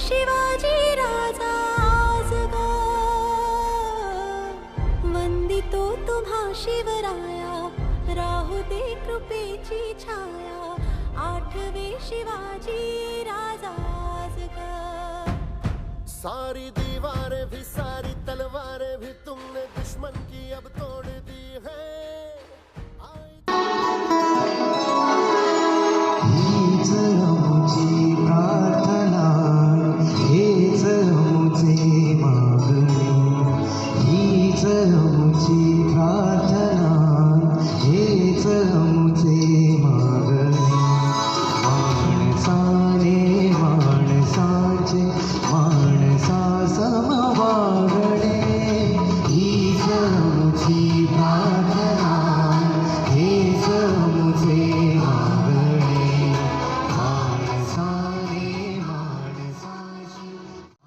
शिवाजी राजा आज ग वंदितो तुम्हा शिवराया राहू दे कृपेची छाया आठवे शिवाजी राजा आज ग सारी दीवारें भी सारी तलवारें भी तुमने दुश्मन की अब तोड़ दी है हीच आमची प्रार्थना हेच आमचे मागणे हीच आमची प्रार्थना हेच आमचे मागणे माणसाने माणसाचे माणसा सम वागणे हीच आमची प्रार्थना हेच आमचे मागणे माणसाने माणसाची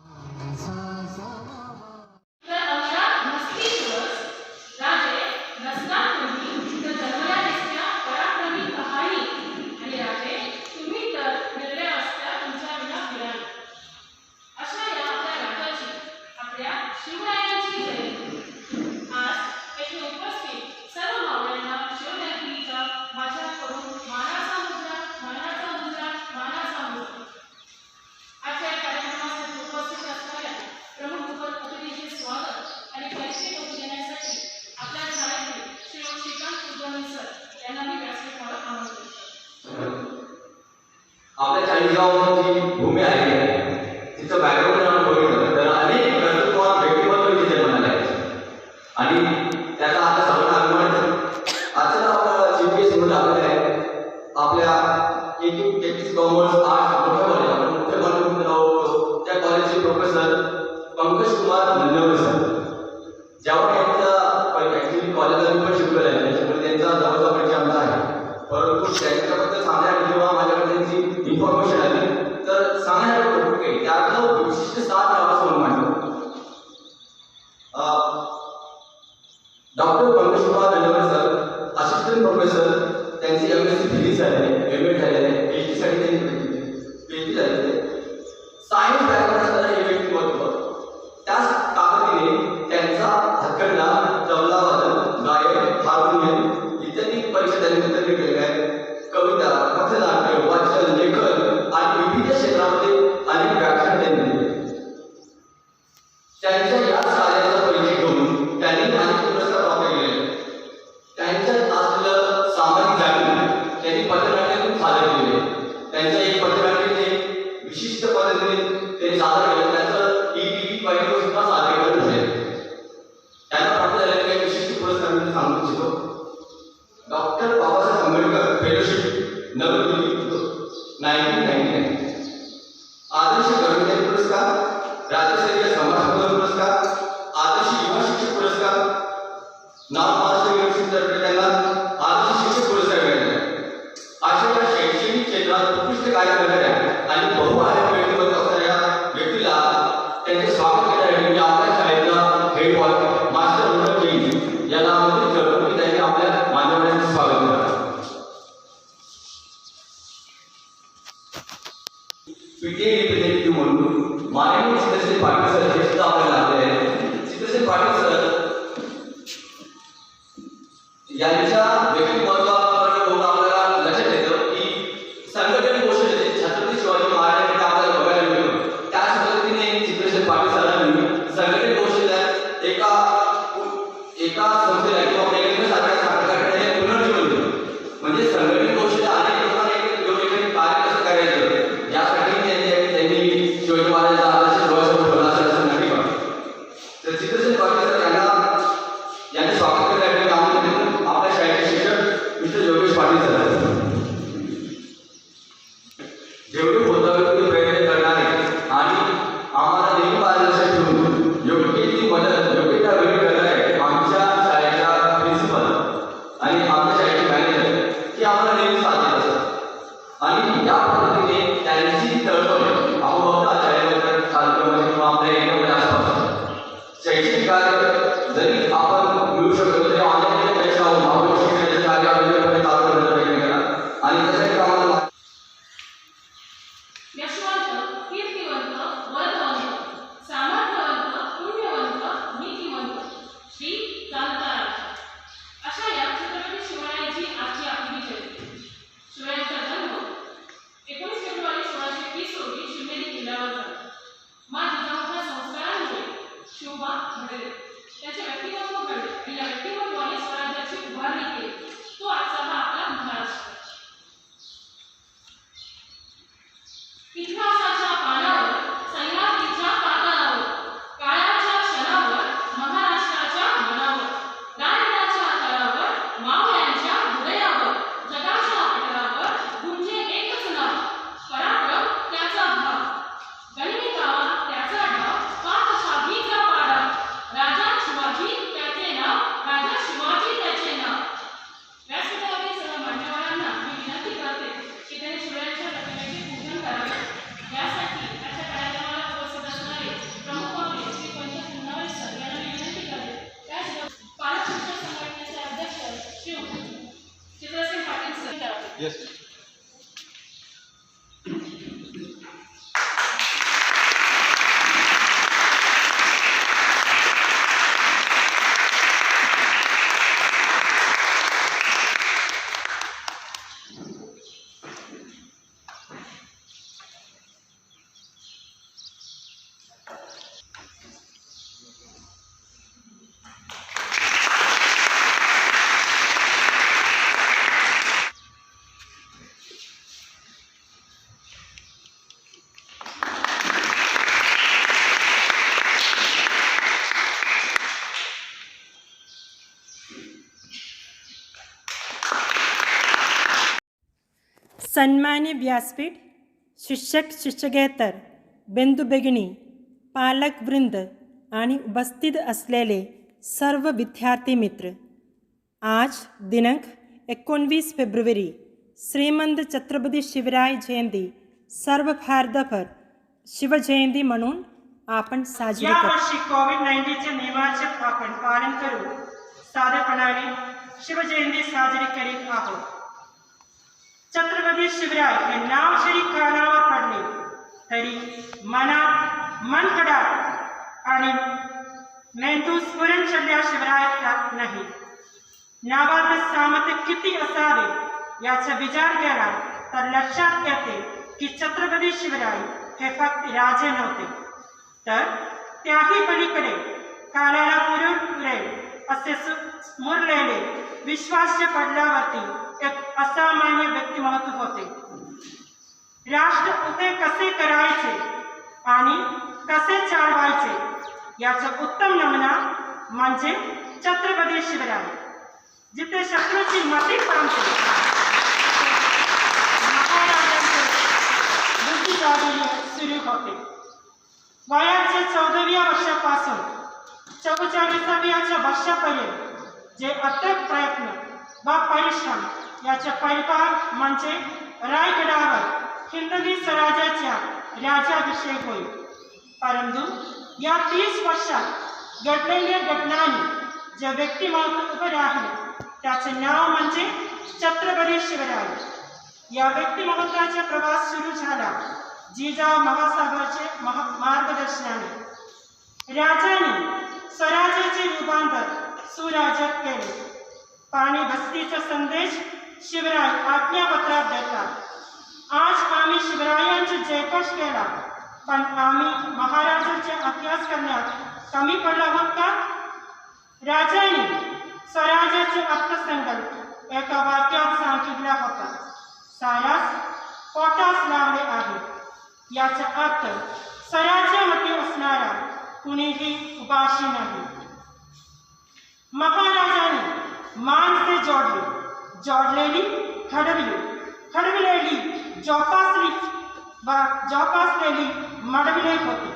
माणसा सम तर अक्षरात नसती तुळस, राजे नसतात तुम्ही, तर जन्मल्या दिसत्या पराक्रमी कहाणी. आणि राजे तुम्ही तर निर्णय असत्या तुमच्या विना फिराणी. अशा या आपल्या राजाची, आपल्या शिवरायांची जयंती. आज येथे उपस्थित सर्व मावळ्यांना शिवजयंतीचा माझ्याकडून मानाचा मुजरा, मानाचा मुजरा, मानाचा मुजरा. आजच्या या कार्यक्रमासाठी उपस्थित असणाऱ्या प्रमुख अतिथींचे स्वागत आणि पैसे टोपी देण्यासाठी आपल्या शाळेतील श्री श्रीकांत कुलकर्णी सर यांना मी व्यासपीठावर आमंत्रित करतो. आपल्या चाळीसगावची भूमी आहे तिचं बॅकग्राऊंड आपण बघितलं तर अनेक कर्तृत्ववान व्यक्तिमत्व तिथे जन्माला आहे आणि त्याचा आता सर्वांना अभिमान आहे. आजचा आपला जीपीएस मध्ये आपल्याला आहे आपल्या केटीसी कॉमर्स आर्ट्स मोठ्या कॉलेज आपण मोठ्या कॉलेजमध्ये राहतो त्या कॉलेजचे प्रोफेसर पंकज कुमार नंदवरे सर जेव्हा यांच्या ॲक्च्युली कॉलेजला मी पण शिकलेलं आहे त्याच्यामुळे त्यांचा जवळचा परिचय आमचा आहे. परंतु त्यांच्याबद्दल सांगण्यासाठी जेव्हा माझ्याकडे त्यांची इन्फॉर्मेशन आली तर सांगण्यासाठी खूप काही त्यातलं विशिष्ट 7 नावाचं म्हणून मांडलं. Doctor Pankaj Kumar Nandware sir assistant professor त्यांची एमएससी फिजिक्स झालेली आहे एम एड झालेले आहे PhD साठी त्यांनी PhD झालेले सायन्स बॅकग्राऊंड असणारा हे व्यक्तिमत्व त्याच ताकदीने त्यांचा हत्कंडा तबलावादन गायन हार्मोनियम इत्यादी परीक्षा त्यांनी वितरण केलेल्या आहेत. कविता पथनाट्य वाचन लेखन आणि विविध क्षेत्रामध्ये अनेक व्याख्यान त्यांनी दिले. त्यांच्या याच कार्याचा परिचय घेऊन त्यांनी अनेक पुरस्कार प्राप्त केले. त्यांच्यात असलेलं सामाजिक जाणीव त्यांनी पथनाट्यातून सादर केले. त्यांचं एक पथनाट्य ते विशिष्ट पद्धतीने ते सादर केलं त्याचं ETV पहिलं सुद्धा सादर केलं असेल. त्यांना प्राप्त झालेले काही विशिष्ट पुरस्कार मी सांगू इच्छितो. डॉक्टर बाबासाहेब आंबेडकर फेलोशिप नवी दिल्ली 1999 आदर्श कर्मचारी पुरस्कार राज्यस्तरीय समाज पुरस्कार आदर्श युवा शिक्षक पुरस्कार नाम महाराष्ट्र युनिव्हर्सिटीतर्फे त्यांना आदर्श शिक्षक पुरस्कार मिळाले. अशा या शैक्षणिक क्षेत्रात उत्कृष्ट कार्य करणाऱ्या आणि बहुआयामी व्यक्तिमत्व असणाऱ्या व्यक्तीला त्यांचे स्वागत करण्यासाठी मी आपल्या शाळेचा हेड मास्टर रोहन जैन याला आमंत्रित करतो की त्यांनी आपल्या मान्यवरांचे स्वागत करावे. पीटीए रिप्रेझेंटेटिव्ह म्हणून माननीय चित्रसेन पाटील सर हे सुद्धा आपल्याला आले आहेत. चित्रसेन पाटील सर यांच्या व्यक्तिमत्वाकडे बघून आपल्याला लक्षात येतं की संघटन कौशल्य छत्रपती शिवाजी महाराजांकडे आपल्याला बघायला मिळतं. त्याच पद्धतीने चित्रसेन पाटील सरांनी संघटन कौशल्यात एका संस्थेला किंवा सारख्या संघटनेला हे पुनर्जीवन दिलं. म्हणजे संघटन कौशल्य अनेक लोकांना एकत्रित कार्य कसं करायचं यासाठी त्यांनी शिवाजी महाराजांचा आदर्श डोळ्यासमोर ठेवला असं नक्की वाटतं. तर चित्रसेन पाटील सर यांनी स्वागत करण्यासाठी आमंत्रित आपल्या शाळेचे शिक्षक मिस्टर योगेश पाटील सर जेवढे बोलतावे प्रयत्न करणारे आणि आम्हाला नेहमी मार्गदर्शन ठेवून योग्य ती मदत योग्य त्या वेळी करणारे आमच्या शाळेच्या प्रिन्सिपल आणि आमच्या शाळेचे मॅनेजर हे आम्हाला नेहमी साथ देत असतात. आणि या पद्धतीने त्यांची तळमळ आपोआप शाळेबद्दल कार्यक्रमाची किंवा आपल्या एरियामध्ये आसपास शैक्षणिक कार्य जरी आपण मिळू शकतो तरी ऑनलाईन पेक्षा आपण शिक्षणाचे कार्य आपल्याकडे चालू करण्याचा प्रयत्न केला आणि त्यासाठी आम्हाला यशवंत कीर्तिवंत सन्मान्य व्यासपीठ, शिक्षक शिक्षकेतर बंधू भगिनी, पालक वृंद आणि उपस्थित असलेले सर्व विद्यार्थी मित्र, आज दिनांक 19 फेब्रुवारी श्रीमंत छत्रपती शिवराय जयंती सर्व भारतभर शिवजयंती म्हणून आपण साजरी करतो. यावर्षी कोविड-19च्या नियमांचे आपण पालन करून साधेपणाने शिवजयंती साजरी करीत आहोत. छत्रपती शिवराय हे नाव जरी कानावर पडले तरी मनात मनगटात आणि मेंदूत स्फुरण शिवराय नाही. नावाचे सामर्थ्य किती असावे याचा विचार केला तर लक्षात येते की छत्रपती शिवराय हे फक्त राजे नव्हते, तर त्याही पलीकडे काळाला पुरे असे मुरलेले विश्वास्य पडल्यावरती एक असामान्य व्यक्तिमत्व होते. राष्ट्र उभे कसे करायचे आणि कसे चालवायचे याचा उत्तम नमुना म्हणजे छत्रपती शिवराय. जिथे शत्रूची मती पामते महाराजांचे बुद्धिजागरण सुरू होते. वयाच्या 14व्या वर्षापासून 44व्या वर्षापर्यंत जे अथक प्रयत्न व परिश्रम याचा परिपाक म्हणजे रायगडावर हिंदवी स्वराज्याच्या राजाभिषेक होईल. परंतु या 30 वर्षात घडलेल्या घटनांनी जे व्यक्तिमत्व उभे राहिले त्याचे नाव म्हणजे छत्रपती शिवराय. या व्यक्तिमत्वाचा प्रवास सुरू झाला जिजाऊ महासागरचे मार्गदर्शनाने. राजाने स्वराज्याचे रूपांतर सुराज्यात केले. पाणी बस्तीचा संदेश शिवराय आज्ञापत्रात देतात. आज आम्ही शिवरायांचा जयघोष केला, पण आम्ही महाराजांचा अभ्यास करण्यात कमी पडलो आहोत का? राजाने स्वराज्याचे अर्थसंकल्प एका वाक्यात सांगितला होता, सारास पोटास लावले आहे. याचा अर्थ स्वराज्यामध्ये असणारा कुणीही उपाशी नाही. महाराजांनी माणसे जोडलेली घडविलेली जोपासलेली मडविले होते.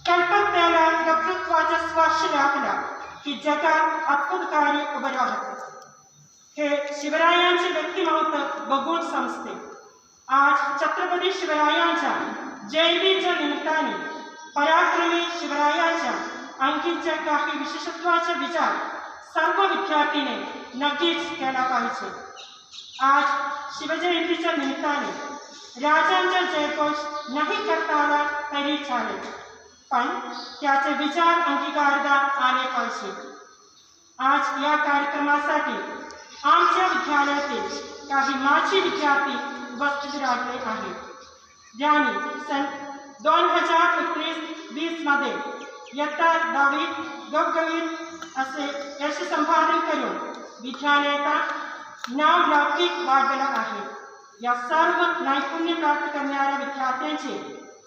कल्पक त्याला कर्तृत्वाचा स्पर्श लागला की जगात अद्भुत कार्य उभे राहते. हे शिवरायांचे व्यक्तिमत्व बघून समजते. आज छत्रपती शिवरायांच्या जयंतीच्या निमित्ताने पराक्रमी शिवरायांच्या आणखीच्या काही विशेषत्वाचा विचार सर्व विद्यार्थीने नक्कीच केला पाहिजे. आज शिवजयंतीच्या निमित्ताने राजांचा जयघोष नाही करता आला तरी चालेल, पण त्याचे विचार अंगीकारण्यात आले पाहिजे. आज या कार्यक्रमासाठी आमच्या विद्यालयातील काही माजी विद्यार्थी उपस्थित राहिले आहेत, ज्यांनी सन 2019-20 मध्ये इयत्ता 10वी गवगवीत असे यश संपादन करून विद्यालयाचा नावलौकिक वाढवला आहे. या सर्व नैपुण्य प्राप्त करणाऱ्या विद्यार्थ्यांचे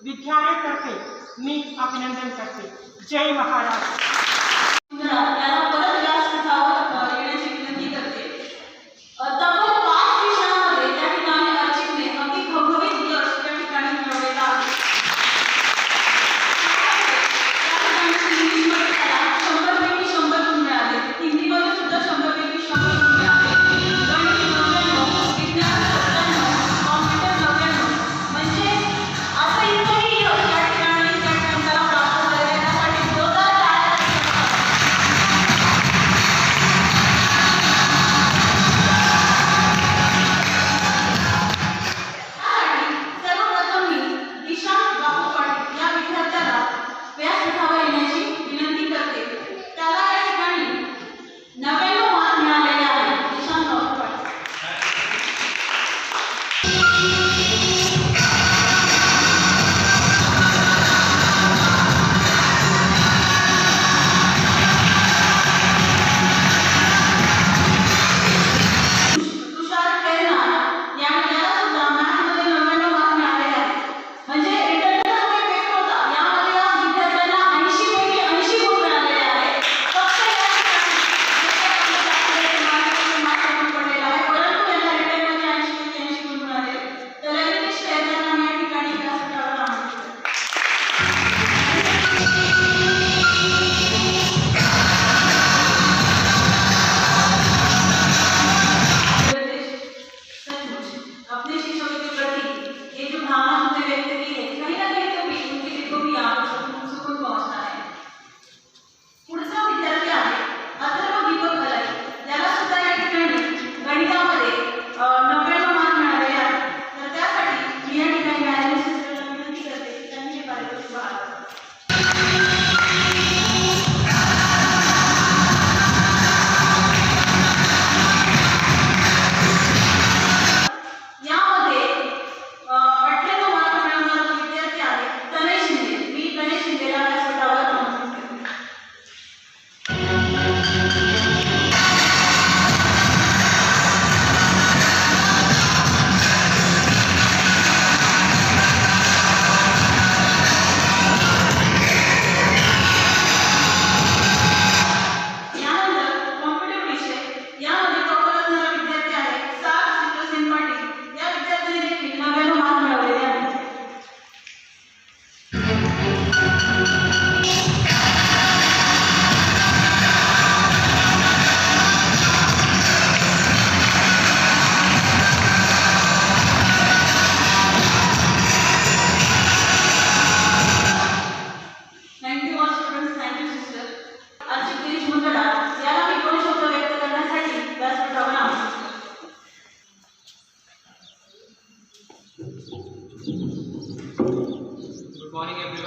विद्यालयातर्फे मी अभिनंदन करते. जय महाराज. याला परत व्यासपीठावर येण्याची विनंती करते. तब्बल 5 विषयांमध्ये त्या ठिकाणी अर्चितने अगदी घवघवीत यश त्या ठिकाणी मिळवलेलं आहे. इंग्लिशमध्ये त्याला 100 पैकी 100 गुण मिळाले. हिंदीमध्ये सुद्धा 100 पैकी 100 गुण मिळाले. गणित 99, विज्ञान 97, कॉम्प्युटर 99. म्हणजे असं इतकंही यश त्या ठिकाणी त्याला प्राप्त झालेलं आहे. त्यासाठी जोरदार टाळ्या.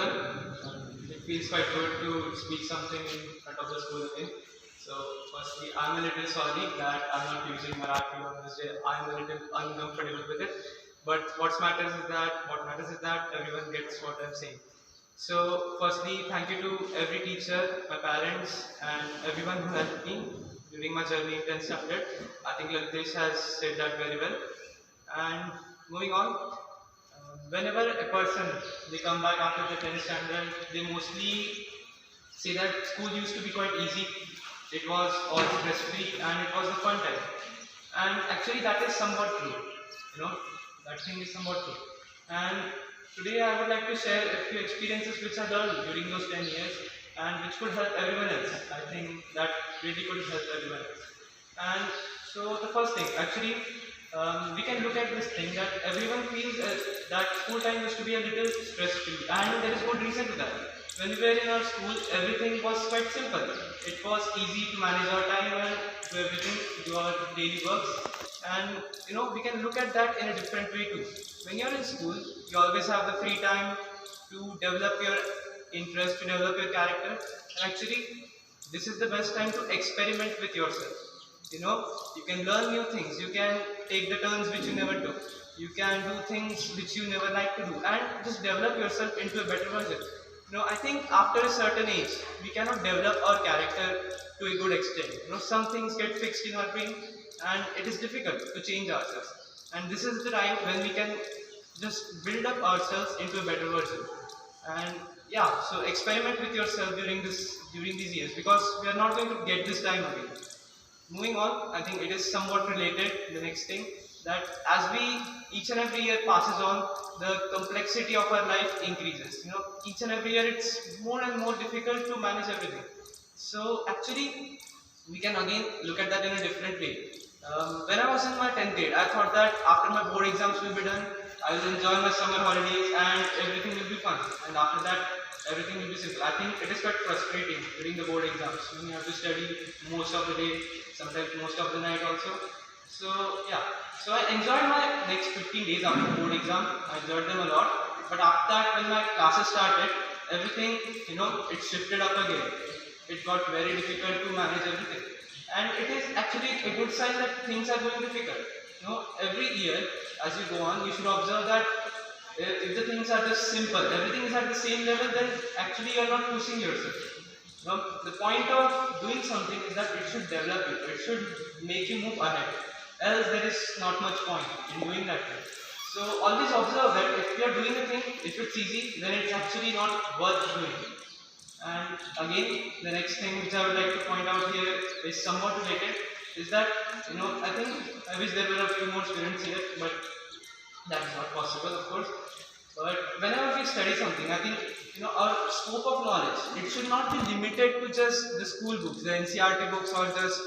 everyone. It feels quite good to speak something in front of the school again. So, firstly, I'm a little sorry that I'm not using Marathi on this day. I'm a little uncomfortable with it. But what matters is that everyone gets what I'm saying. So, firstly, thank you to every teacher, my parents, and everyone who helped me during my journey in 10th standard. I think Lalitesh has said that very well. And moving on, whenever a person they come back after the 10th standard, they mostly say that school used to be quite easy. It was all stress free and it was a fun time. And actually, that is somewhat true. You know, that thing is somewhat true. And today, I would like to share a few experiences which I learned during those 10 years and which could help everyone else. I think that really could help everyone else. And so, the first thing, actually, we can look at this thing that everyone feels that school time used to be a little stress-free, and there is good reason to that. When we were in our school, everything was quite simple. It was easy to manage our time and do everything, do our daily works, and we can look at that in a different way too. When you're in school, you always have the free time to develop your interest, to develop your character, and actually, this is the best time to experiment with yourself. You can learn new things, you can take the turns which you never took, you can do things which you never like to do, and just develop yourself into a better version. I think after a certain age, we cannot develop our character to a good extent. Some things get fixed in our brain, and it is difficult to change ourselves. And this is the time when we can just build up ourselves into a better version. And yeah, so experiment with yourself during these years, because we are not going to get this time again. Moving on, I think it is somewhat related, the next thing, that as each and every year passes on, the complexity of our life increases. Each and every year it's more and more difficult to manage everything. So actually, we can again look at that in a different way. When I was in my 10th grade, I thought that after my board exams will be done, I will enjoy my summer holidays and everything will be fun. And after that, everything will be simple. I think it is quite frustrating during the board exams when you have to study most of the day, sometimes most of the night also. So yeah, so I enjoyed my next 15 days after the board exam. I enjoyed them a lot. But after that, when my classes started, everything, it shifted up again. It got very difficult to manage everything. And it is actually a good sign that things are going difficult. Every year, as you go on, you should observe that if the things are just simple, everything is at the same level, then actually you are not pushing yourself. The point of doing something is that it should develop you, it should make you move ahead. Else there is not much point in doing that thing. So always observe that if you are doing a thing, if it's easy, then it's actually not worth doing. And again, the next thing which I would like to point out here is somewhat related, is that, I wish there were a few more students here, but that is not possible, of course. But whenever we study something, I think, our scope of knowledge, it should not be limited to just the school books, the NCERT books, or just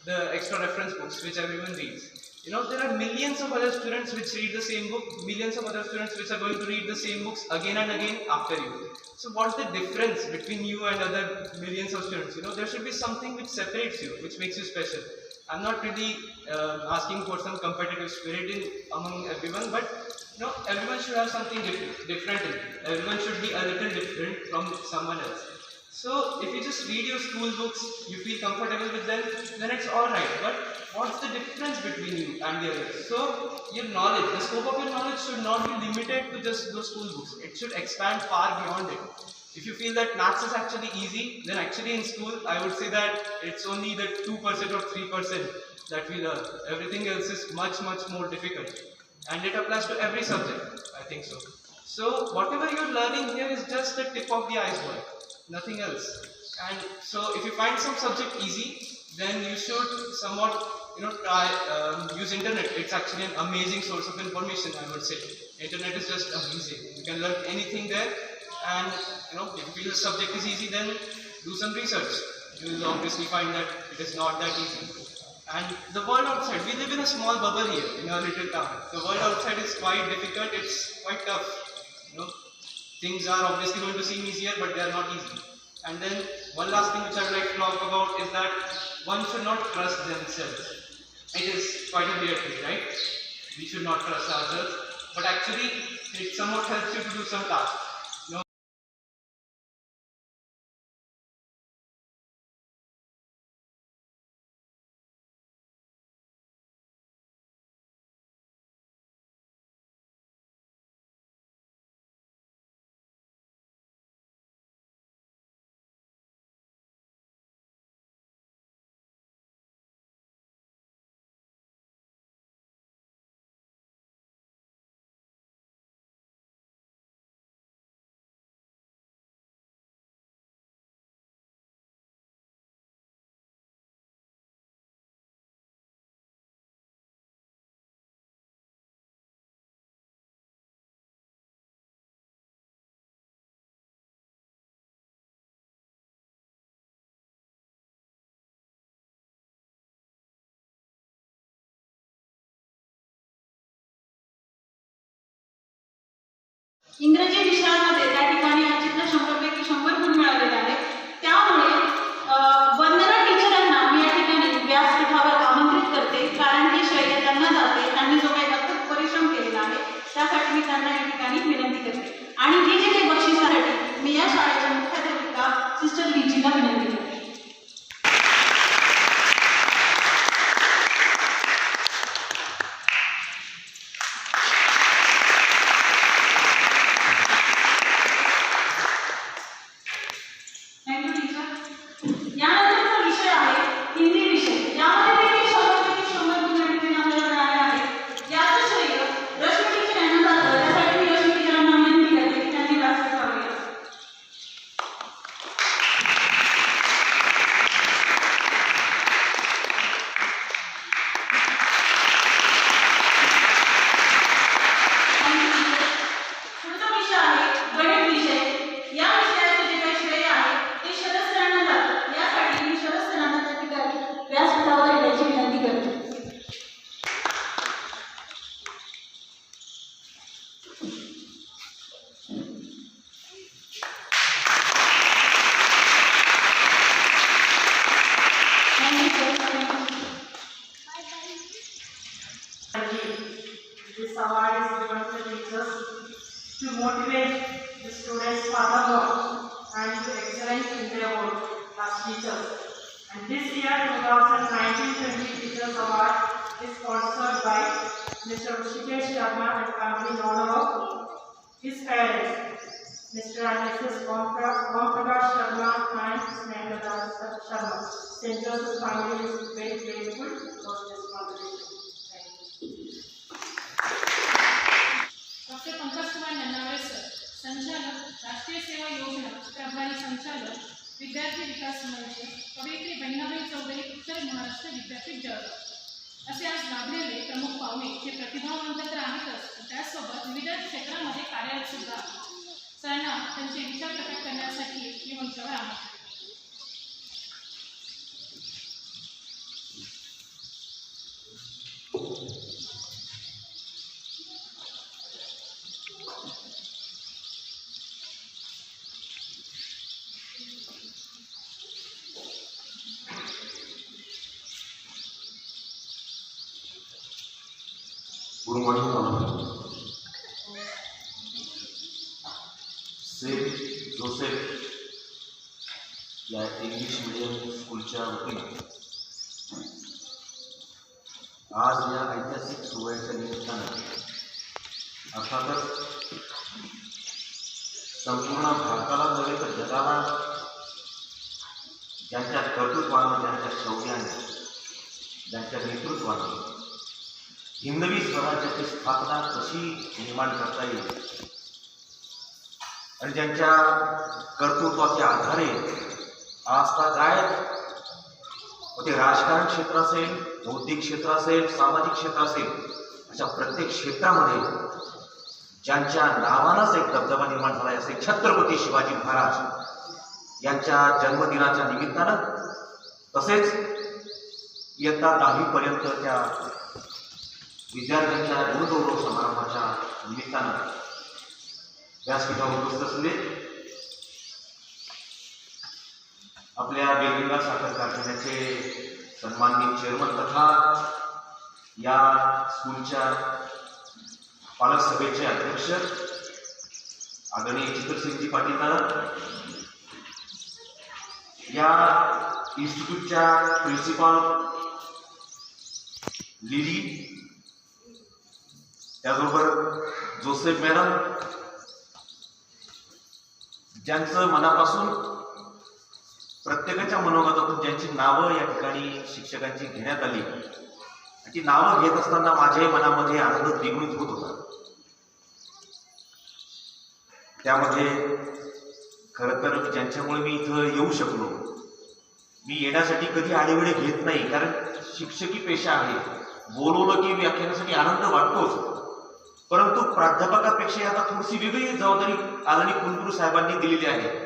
the extra reference books which everyone reads. There are millions of other students which read the same book, millions of other students which are going to read the same books again and again after you. So what's the difference between you and other millions of students? There should be something which separates you, which makes you special. I'm not really asking for some competitive spirit among everyone, but everyone should have something different. Everyone should be a little different from someone else. So if you just read your school books, you feel comfortable with them, then it's alright. But what's the difference between you and the others? So your knowledge, the scope of your knowledge should not be limited to just those school books. It should expand far beyond it. If you feel that maths is actually easy, then actually in school, I would say that it's only the 2% or 3% that we learn. Everything else is much, much more difficult. And it applies to every subject, I think so. So whatever you're learning here is just the tip of the iceberg, nothing else. And so if you find some subject easy, then you should somewhat, try, use internet. It's actually an amazing source of information, I would say. Internet is just amazing. You can learn anything there. And if you feel the subject is easy, then do some research. You will obviously find that it is not that easy. And the world outside, we live in a small bubble here in our little town. The world outside is quite difficult, it's quite tough. Things are obviously going to seem easier, but they are not easy. And then one last thing which I would like to talk about is that one should not trust themselves. It is quite a weird thing, right? We should not trust ourselves, but actually it somewhat helps you to do some tasks. इंग्रजी विषयामध्ये त्या ठिकाणी या चित्र 100पैकी 100 गुण मिळालेले आहेत. त्यामुळे वंदना टीचरांना मी या ठिकाणी व्यासपीठावर आमंत्रित करते, कारण हे श्रेय त्यांना जाते. त्यांनी जो काही अथक परिश्रम केलेला आहे त्यासाठी मी त्यांना या ठिकाणी विनंती करते. आणि हे जे काही बक्षिसासाठी मी या शाळेच्या मुख्याध्यापिका सिस्टर लिजीला विनंती करते. यानंतरचा विषय आहे हिंदी विषय. यामध्ये देखील 100पैकी 100 गुण या ठिकाणी आपल्याला मिळाले आहेत. याचं श्रेय रश्मी टीचर यांना जातं. त्यासाठी मी रश्मी टीचरांना विनंती करते की त्यांनी व्यासपीठावर यावं. पुढचा विषय आहे गणित विषय. या विषयाचे जे काही श्रेय आहे ते शरद सरांना जातं. यासाठी मी शरद सरांना त्या ठिकाणी व्यासपीठावर येण्याची विनंती करते. This award is given to teachers to motivate the students furthermore and to excellence in their work as teachers. And this year 2019-20 Teachers Award is sponsored by Mr. Rishikesh Sharma and family in honor of his parents, Mr. and Mrs. Om Prakash Sharma and Snehata Sharma. St. Joseph family is very grateful for this contribution. Doctor Pankaj Kumar Nannaware sir, संचालक राष्ट्रीय सेवा योजना, प्रभारी संचालक विद्यार्थी विकास मंच, कवयित्री बहिणाबाई चौधरी, उत्तर महाराष्ट्र विद्यापीठ जळगाव. असे आज लाभलेले प्रमुख पाहुणे जे प्रतिभावंत तर आहेतच, त्याचसोबत विविध क्षेत्रामध्ये कार्यरत सुद्धा. सरांना त्यांचे विचार प्रकट करण्यासाठी मी मंचावर आमंत्रित. Good morning. सेंट जोसेफ या इंग्लिश मीडियम स्कूलच्या वतीनं आज या ऐतिहासिक सोहळ्याच्या निमित्तानं अर्थातच संपूर्ण भारताला नव्हे तर जगाला ज्यांच्या कर्तृत्वानं, ज्यांच्या शौर्याने, ज्यांच्या नेतृत्वाने हिंदवी स्वराज्याची स्थापना कशी निर्माण करता येईल आणि ज्यांच्या कर्तृत्वाच्या आधारे आजतागायत ते राजकारण क्षेत्र असेल, बौद्धिक क्षेत्र असेल, सामाजिक क्षेत्र असेल, अशा प्रत्येक क्षेत्रामध्ये ज्यांच्या नावानंच एक दबदबा निर्माण झाला असे छत्रपती शिवाजी महाराज यांच्या जन्मदिनाच्या निमित्तानं, तसेच इयत्ता 10वी पर्यंत त्या विद्यार्थ्यांच्या गुणगौरव समारंभाच्या निमित्तानं व्यासपीठावर उपस्थित असलेले आपल्या बेलगंगा साखर कारखान्याचे सन्माननीय चेअरमन तथा या स्कूलच्या पालक सभेचे अध्यक्ष आदरणीय चित्रसिंगजी पाटील दादा, या इन्स्टिट्यूटच्या प्रिन्सिपाल लिली, त्याचबरोबर जोसेफ मॅडम, ज्यांचं मनापासून प्रत्येकाच्या मनोगतातून ज्यांची नावं या ठिकाणी शिक्षकांची घेण्यात आली, ती नावं घेत असताना माझ्याही मनामध्ये आनंद द्विगुणित होत होता. त्यामध्ये खरं तर ज्यांच्यामुळे मी इथं येऊ शकलो, मी येण्यासाठी कधी आढेवेढे घेत नाही, कारण शिक्षकी पेशा आहे. बोलवलं की व्याख्यानासाठी आनंद वाटतोच, परंतु प्राध्यापकापेक्षा आता थोडीशी वेगळी जबाबदारी आदरणीय कुलगुरू साहेबांनी दिलेली आहे.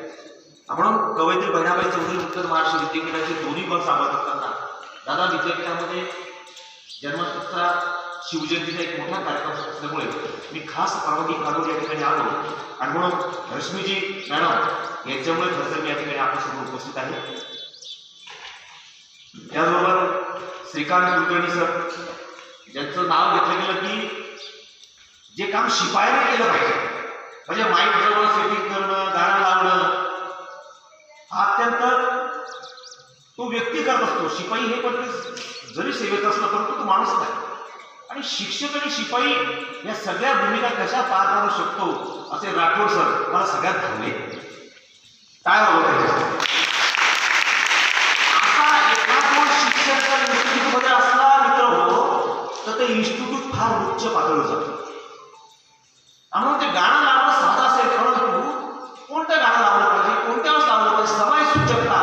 म्हणून कवयित्री बहिणाबाई चौधरी उत्तर महाराष्ट्र विद्यापीठाचे दोन्ही बळ सांभाळत असताना दादा विद्यापीठामध्ये जन्मठा शिवजयंतीचा एक मोठा कार्यक्रम असल्यामुळे मी खास परवानगी काढून या ठिकाणी आलो आणि म्हणून रश्मीजी मॅडम यांच्यामुळे खरं तर मी या ठिकाणी आपल्यासमोर उपस्थित आहे. त्याचबरोबर श्रीकांत कुलकर्णी सर ज्यांचं नाव घेतलं गेलं की जे काम शिपायाने केलं पाहिजे म्हणजे माईक जवळ सेटिंग करणं, गाणं लावणं हा अत्यंत तो व्यक्ती करत असतो. शिपाई हे पण जरी सेवेत असलं परंतु तो माणूस नाही. आणि शिक्षक आणि शिपाई या सगळ्या भूमिका कशा पार पाडू शकतो असे राठोड सर मला सगळ्यात धावले. काय हवं असा एखादा शिक्षक जर इन्स्टिट्यूटमध्ये असला मित्र हो तर ते इन्स्टिट्यूट फार उच्च पातळीवर जातं. म्हणून ते गाणं लावणं साधं असेल परंतु कोणतं गाणं लावलं पाहिजे, कोणत्या वेळेस लावलं पाहिजे, समय सूचकता.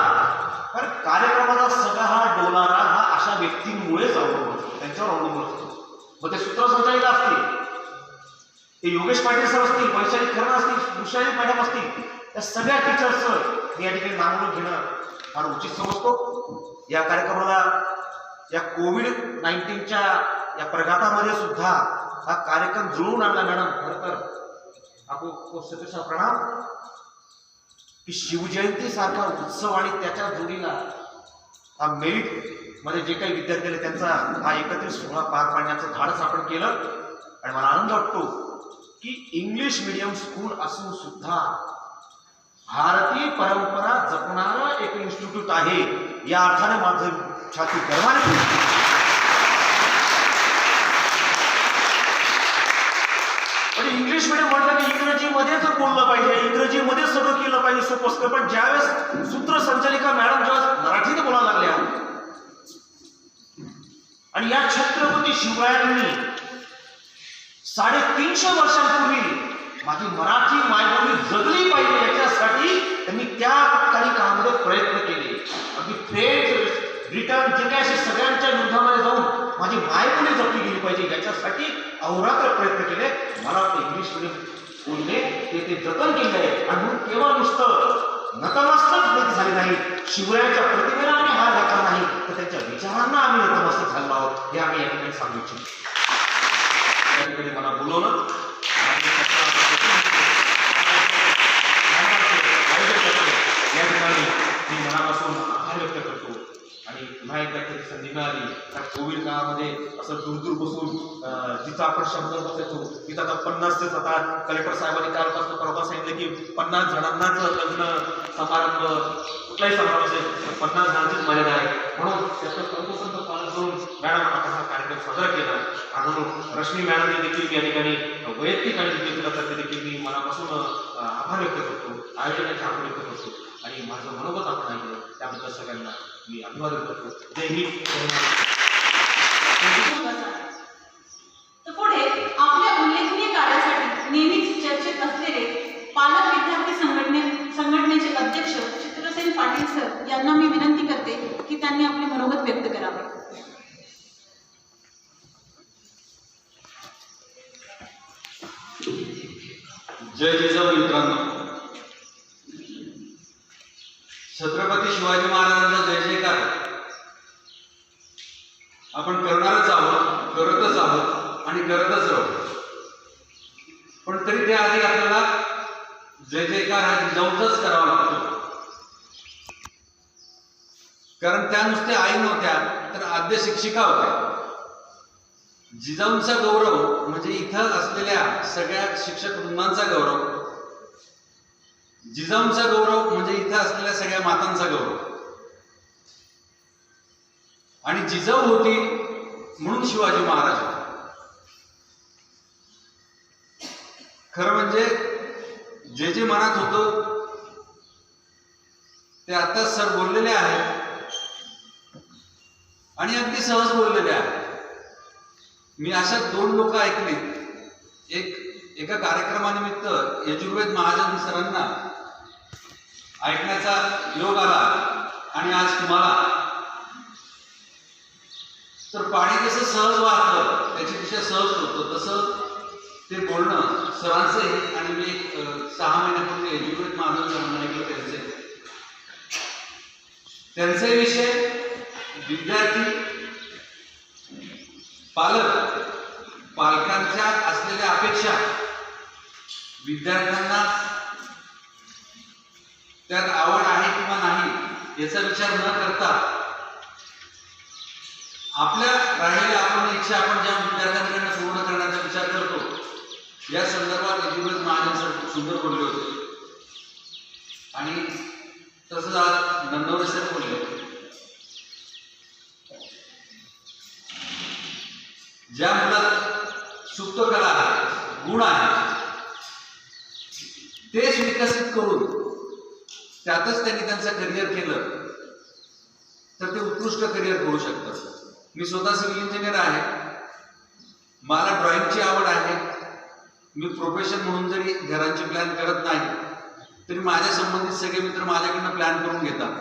कारण कार्यक्रमाचा सगळा हा डोलारा हा अशा व्यक्तींमुळेच अवलंबून असतो, त्यांच्यावर अवलंबून असतो. मग ते सूत्रसंचालित असतील, ते योगेश पाटील सर असतील, वैशाली खरण असतील, उषाली मॅडम असतील, त्या सगळ्या टीचर्सचं मी या ठिकाणी नामवून घेणं फार उचित समजतो. या कार्यक्रमाला या कोविड-19च्या या प्रघातामध्ये सुद्धा हा कार्यक्रम जुळवून आणला मॅडम. खरं तर आपको सतशा प्रणाम की शिवजयंती सारखा उत्सव आणि त्याच्या जोडीला हा मेरिट मध्ये जे काही विद्यार्थी आले त्यांचा हा एकत्रित सोहळा पार पाडण्याचं धाडस आपण केलं. आणि मला आनंद वाटतो की इंग्लिश मीडियम स्कूल असून सुद्धा भारतीय परंपरा जपणारं एक इन्स्टिट्यूट आहे या अर्थाने माझं छाती गर्वाने इंग्लिश मीडियम म्हटलं की इंग्रजीमध्येच बोललं पाहिजे, इंग्रजीमध्ये सगळं केलं पाहिजे सोपं असतं. पण ज्यावेळेस सूत्रसंचालिका मॅडम जेव्हा मराठीत बोलायला लागल्या आणि या छत्रपती शिवरायांनी 350 वर्षांपूर्वी माझी मराठी मायबोली जगली पाहिजे याच्यासाठी त्यांनी त्या काही काळामध्ये प्रयत्न केले. अगदी फ्रेंच, ब्रिटन जे काय असे सगळ्यांच्या युद्धामध्ये जाऊन माझी मायबोली जपली गेली पाहिजे याच्यासाठी अहोरात्र प्रयत्न केले. मला वाटतं इंग्लिश मीडियम स्कूलने ते जतन केलं आहे. आणि म्हणून केवळ नुसतं नतमस्तक झाले नाही, शिवरायांच्या प्रतिमेला आम्ही हार घातला नाही तर त्यांच्या विचारांना आम्ही नतमस्तक झालो आहोत हे आम्ही या ठिकाणी सांगू इच्छितो. या ठिकाणी मला बोलवलं या ठिकाणी मी मनापासून आभार व्यक्त करतो. आणि पुन्हा एकदा कधी संधी मिळाली त्या कोविड काळामध्ये असं दूर बसून जिथं आपण 100 बसायचो तिथं आता 50 आता कलेक्टर साहेबांनी कालपासून परवा सांगितलं की 50 जणांनाच लग्न समारंभ कुठलाही समारंभ असेल 50 जणांचीच मर्यादा आहे. म्हणून त्याचं तंतोतंत पालन करून मॅडम आपण हा कार्यक्रम साजरा केला. आणि रश्मी मॅडमने देखील या ठिकाणी वैयक्तिक आणि व्यक्तिगत देखील मी मनापासून आभार व्यक्त करतो, आयोजनाचे आभार व्यक्त करतो. आणि माझं मनोगत आपण ऐकलं त्याबद्दल सगळ्यांना मी अभिवादन करतो. जय हिंद. तर पुढे आपल्या उल्लेखनीय कार्यासाठी नेहमीच चर्चेत असलेले पालक विद्यार्थी संघटनेचे अध्यक्ष चित्रसेन पाटील सर यांना मी विनंती करते की त्यांनी आपले मनोगत व्यक्त करावे. जय जिजाऊ मित्रांनो, छत्रपती शिवाजी महाराजांचा जय जयकार आपण करणारच आहोत, करतच आहोत आणि करतच राहू. पण तरी त्याआधी आपल्याला जय जयकार हा जिजाऊचाच करावा लागतो. कारण त्या नुसत्या आई नव्हत्या तर आद्य शिक्षिका होत्या. जिजाऊंचा गौरव म्हणजे इथं असलेल्या सगळ्या शिक्षक वृंदांचा गौरव, जिजाऊंचा गौरव म्हणजे इथं असलेल्या सगळ्या मातांचा गौरव. आणि जिजाऊ होती म्हणून शिवाजी महाराज होते. खरं म्हणजे जे जे मनात होतं ते आता सर बोललेले आहेत आणि अगदी सहज बोललेले आहेत. मी अशा 2 लोक ऐकलीत. एका कार्यक्रमानिमित्त यजुर्वेद महाजन सरांना ऐकण्याचा योग आला आणि आज तुम्हाला तर पाणी कसं सहज वाहतं त्याची दिशा सहज होतं तसं ते बोलणं सरांचं. आणि मी 6 महिन्यापूर्वी यजुर्वेद महाजन सरांना ऐकलं त्यांचे विषय विद्यार्थी, पालक पालकांच्या असलेल्या अपेक्षा विद्यार्थ्यांना त्यात आवड आहे किंवा नाही याचा विचार न करता आपल्या राहिलेल्या आपण इच्छा आपण ज्या विद्यार्थ्यांकडून पूर्ण करण्याचा विचार करतो या संदर्भात एज्युकेट महाजन सर खूप सुंदर बोलले होते. आणि तसंच आज नंदवरे सर बोलले, ज्या मुलात सुप्त कला आहे, गुण आहे, तेच विकसित करून त्यातच त्यांनी त्यांचं करिअर केलं तर ते उत्कृष्ट करिअर करू शकतं. मी स्वतः सिव्हिल इंजिनियर आहे, मला ड्रॉइंगची आवड आहे. मी प्रोफेशन म्हणून जरी घरांची प्लॅन करत नाही तरी माझ्या संबंधित सगळे मित्र माझ्याकडनं प्लॅन करून घेतात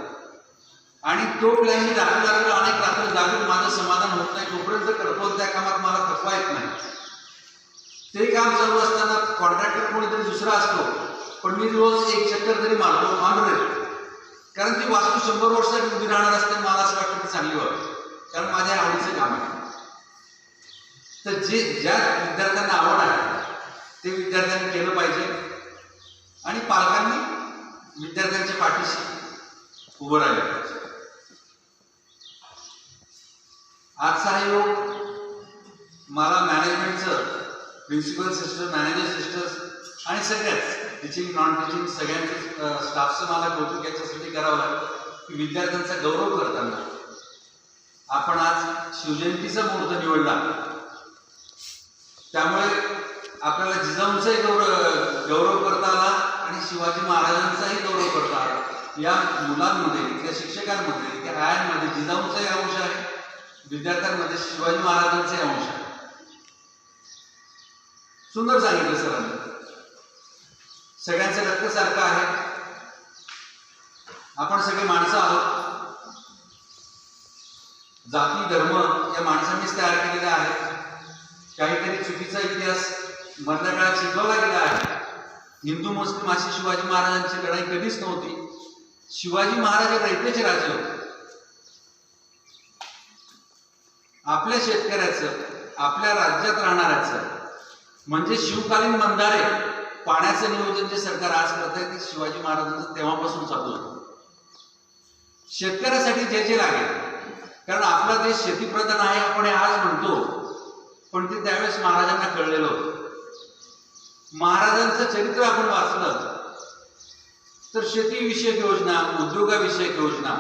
आणि तो प्लॅन मी रात्री अनेक रात्री जागून माझं समाधान होत नाही तोपर्यंत करतो. त्या कामात मला थकवा येत नाही. ते काम चालू असताना कॉन्ट्रॅक्टर कोणीतरी दुसरा असतो पण मी रोज एक चक्कर तरी मारतो, कारण ती वास्तू 100 वर्षासाठी उभी राहणार असते. मला असं वाटतं की चांगली व्हावी, कारण माझ्या आवडीचं काम आहे. तर ज्या विद्यार्थ्यांना आवड आहे ते विद्यार्थ्यांनी केलं पाहिजे आणि पालकांनी विद्यार्थ्यांच्या पाठीशी उभं राहिलं पाहिजे. आजचा हा योग मला मॅनेजमेंटचं, प्रिन्सिपल सिस्टर, मॅनेजर सिस्टर्स आणि सगळ्याच टीचिंग नॉन टीचिंग सगळ्यांचं स्टाफचं मला कौतुक याच्यासाठी करावं लागतं की विद्यार्थ्यांचा गौरव करताना आपण आज शिवजयंतीचा मुहूर्त निवडला. त्यामुळे आपल्याला जिजाऊंचाही गौरव करता आला आणि शिवाजी महाराजांचाही गौरव करता आला. या मुलांमध्ये, त्या शिक्षकांमध्ये, त्या आयांमध्ये जिजाऊंचाही अंश आहे, विद्यार्थ्यांमध्ये शिवाजी महाराजांचाही अंश आहे. सुंदर सांगितलं सरांनी. सगळ्यांचं रक्त सारखं आहे, आपण सगळे माणसं आहोत. जाती धर्म या माणसांनीच तयार केलेले आहेत. काहीतरी चुकीचा इतिहास मधल्या काळात शिकवला गेला आहे. हिंदू मुस्लिम अशी शिवाजी महाराजांची लढाई कधीच नव्हती. शिवाजी महाराज हे रयतेचे राजे होते. आपल्या शेतकऱ्याचं, आपल्या राज्यात राहणाऱ्याचं म्हणजे शिवकालीन बंधारे पाण्याचं नियोजन जे सरकार आज करत आहे ते शिवाजी महाराजांचं तेव्हापासून चालू होतं. शेतकऱ्यासाठी जे लागेल, कारण आपला देश शेतीप्रधान आहे आपण हे आज म्हणतो, पण ते त्यावेळेस महाराजांना कळलेलं होतं. महाराजांचं चरित्र आपण वाचलं तर शेतीविषयक योजना, उद्योगाविषयक योजना,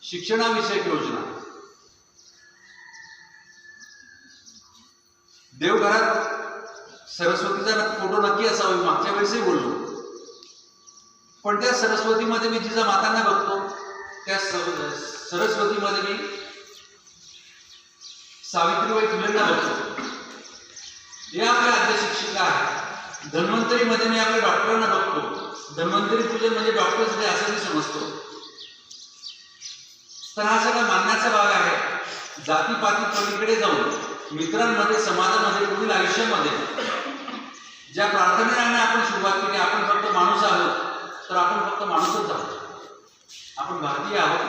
शिक्षणाविषयक योजना, देवघरात सरस्वतीचा फोटो नक्की असावा, मागच्या वेळेसही बोललो. पण त्या सरस्वतीमध्ये मी जिजा मातांना बघतो, त्या सरस्वतीमध्ये मी सावित्रीबाई फुलेंना बघतो. हे आपल्या आद्य शिक्षिका आहे. धन्वंतरीमध्ये मी आपल्या डॉक्टरांना बघतो. धन्वंतरी पूजन म्हणजे डॉक्टर्स डे असं मी समजतो. तर हा सगळा मानण्याचा भाग आहे. जातीपाती पलीकडे जाऊन मित्रांमध्ये, समाजामध्ये, पुढील आयुष्यामध्ये ज्या प्रार्थनेने आपण सुरुवात केली, आपण फक्त माणूस आहोत तर आपण फक्त माणूसच आहोत. आपण भारतीय आहोत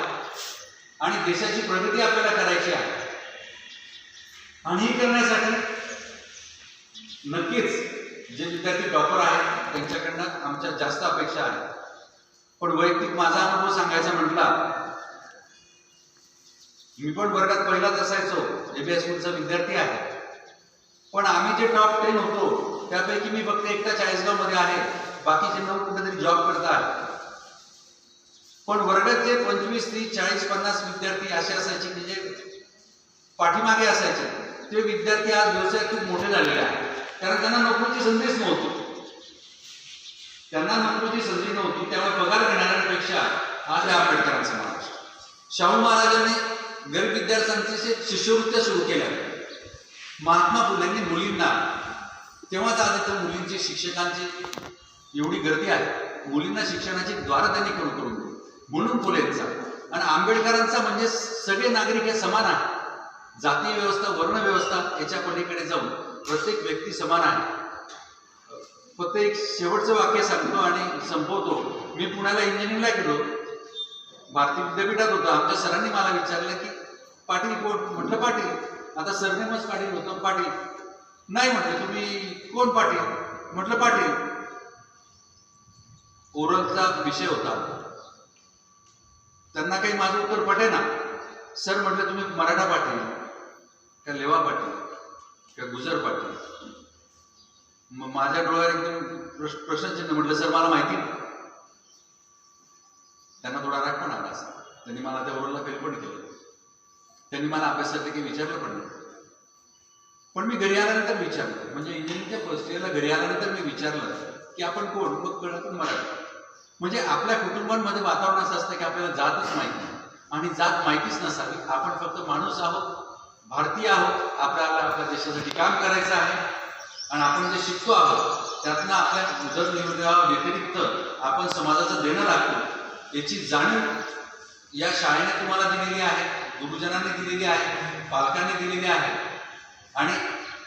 आणि देशाची प्रगती आपल्याला करायची आहे. आणि हे करण्यासाठी नक्कीच जे विद्यार्थी टॉपर आहेत त्यांच्याकडनं आमच्या जास्त अपेक्षा आहेत. पण वैयक्तिक माझा अनुभव सांगायचा म्हटला, मी पण वर्गात पहिलाच असायचो, ABS स्कूलचा विद्यार्थी आहे. पण आम्ही जे टॉप 10 होतो त्यापैकी मी फक्त एकटा 40गाव मध्ये आहे, बाकीचे 9 कुठेतरी जॉब करतात. पण वर्गात जे 25, 30, 40, 50 विद्यार्थी असे असायचे की जे पाठीमागे असायचे, ते विद्यार्थी आज व्यवसायात खूप मोठे झालेले आहेत. कारण त्यांना नोकरीची संधीच नव्हती. त्यामुळे पगार घेणाऱ्यांपेक्षा आज या आंबेडकरांचा महाराज. शाहू महाराजांनी गरीब विद्यार्थ्यांचे शिष्यवृत्त्या सुरू केल्या. महात्मा फुलेंनी मुलींना, तेव्हाच आज इथं मुलींची शिक्षकांची एवढी गर्दी आहे, मुलींना शिक्षणाची द्वार त्यांनी करून दिली. म्हणून फुलेंचा आणि आंबेडकरांचा म्हणजे सगळे नागरिक हे समान आहे. जातीय व्यवस्था, वर्ण व्यवस्था याच्या पलीकडे जाऊन प्रत्येक व्यक्ती समान आहे. फक्त एक शेवटचं वाक्य सांगतो आणि संपवतो. मी पुण्याला इंजिनिअरिंगला गेलो, भारतीय विद्यापीठात होतो. आमच्या सरांनी मला विचारलं की पाटील कोण? म्हटलं पाटील. आता सरनेमच पाटील होतं. पाटील नाही म्हटलं, तुम्ही कोण पाटील? म्हटलं पाटील. ओरलचा विषय होता, त्यांना काही माझं उत्तर पटेना. सर म्हटलं, तुम्ही मराठा पाटील का लेवा पाटील का गुजर पाटील? मग माझ्या डोळ्यावर एकदम प्रश्नचिन्ह. म्हटलं सर मला माहिती नाही. त्यांना थोडा राग पण आला असा. त्यांनी मला त्या ओरलला फेल पण केलं. त्यांनी मला अभ्यासासाठी काही विचारलं पण नाही. पण मी घरी आल्यानंतर विचारलं, म्हणजे इंजिनिअरिंगच्या फर्स्ट इयरला घरी आल्यानंतर मी विचारलं की आपण कोण? मग कळलं मराठा. म्हणजे आपल्या कुटुंबांमध्ये वातावरण असं असतं की आपल्याला जातच माहिती नाही, आणि जात माहितीच नसावी. आपण फक्त माणूस आहोत, भारतीय आहोत, आपल्याला आपल्या देशासाठी काम करायचं आहे, आणि आपण जे शिकतो आहोत त्यातनं आपल्या उदरनिर्वाहाव्यतिरिक्त आपण समाजाचं देणं लागतो याची जाणीव या शाळेने तुम्हाला दिलेली आहे, गुरुजनांनी दिलेली आहे, पालकांनी दिलेली आहे, आणि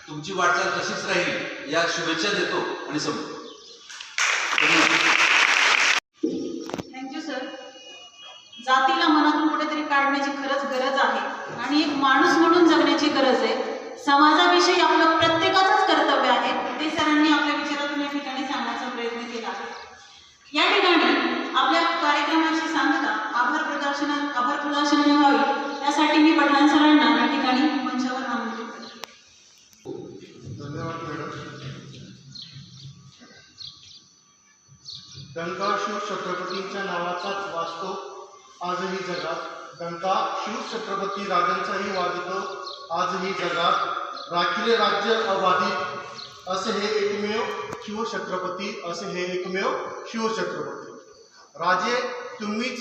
तुमची वाटचाल तशीच राहील या शुभेच्छा देतो आणि संपतो. Thank you sir. जातीला मनातून कुठेतरी काढण्याची खरंच गरज आहे आणि एक माणूस म्हणून जगण्याची गरज आहे. समाजाविषयी आपलं प्रत्येकाचंच कर्तव्य आहे. ते सरांनी आपल्या विचारातून या ठिकाणी सांगण्याचा प्रयत्न केला आहे. या ठिकाणी आपल्या कार्यक्रमाची सांगता आभार प्रदर्शनाने व्हावी त्यासाठी मी पठाण सरांना या ठिकाणी मंचावर आमंत्रित करते. धन्यवाद मॅडम. डंका शिव छत्रपतींच्या नावाचाच वाचतो आजही जगात. डंका शिव छत्रपती राजांचाही वाजतो आजही जगात. राखिले राज्य अबाधित असे हे एकमेव शिवछत्रपती, असे हे एकमेव शिवछत्रपती. राजे तुम्हीच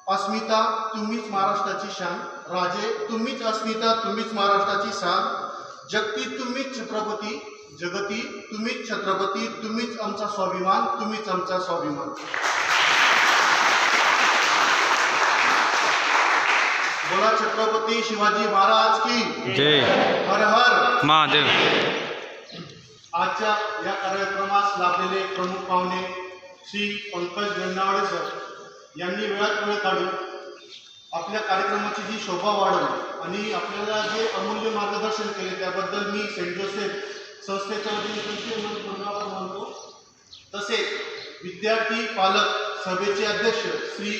अस्मिता, तुम्हीच महाराष्ट्राची शान. राजे तुम्हीच अस्मिता, तुम्हीच महाराष्ट्राची शान. जगती तुम्हीच छत्रपती, जगती तुम्हीच छत्रपती, तुम्हीच आमचा स्वाभिमान, तुम्हीच आमचा स्वाभिमान. बोला छत्रपती शिवाजी महाराज की जय. हर हर महादेव. आजच्या या कार्यक्रमास लाभलेले प्रमुख पाहुणे श्री पंकज गंडावडे सर यांनी वेळात वेळ काढून आपल्या कार्यक्रमाची जी शोभा वाढवली आणि आपल्याला जे अमूल्य मार्गदर्शन केले त्याबद्दल मी सेंट जोसेफ संस्थेच्या वतीने तुमचे मनपूर्ण आभार मानतो. तसेच विद्यार्थी पालक सभेचे अध्यक्ष श्री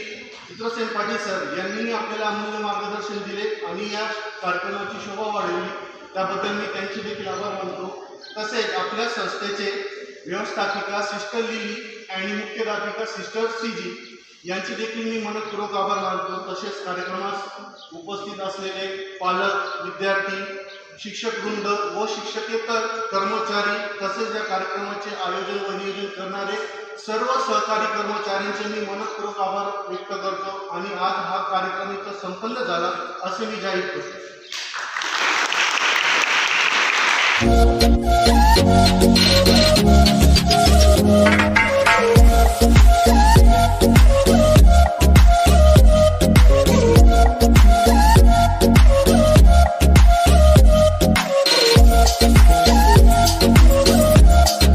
चित्रसेन पाटील सर यांनी आपल्याला अमूल्य मार्गदर्शन दिले आणि या कार्यक्रमाची शोभा वाढवली, त्याबद्दल मी त्यांचे देखील आभार मानतो. तसेच आपल्या संस्थेचे व्यवस्थापिका सिस्टर लिली आणि मुख्याध्यापिका सिस्टर सीजी यांचे देखील मी मनपूर्वक आभार मानतो. तसेच कार्यक्रमास उपस्थित असलेले पालक, विद्यार्थी, शिक्षकवृंद व शिक्षकेतर कर्मचारी तसेच या कार्यक्रमाचे आयोजन व नियोजन करणारे सर्व सहकारी कर्मचाऱ्यांचे मी मनपूर्वक आभार व्यक्त करतो आणि आज हा कार्यक्रम इथं संपन्न झाला असे मी जाहीर करतो.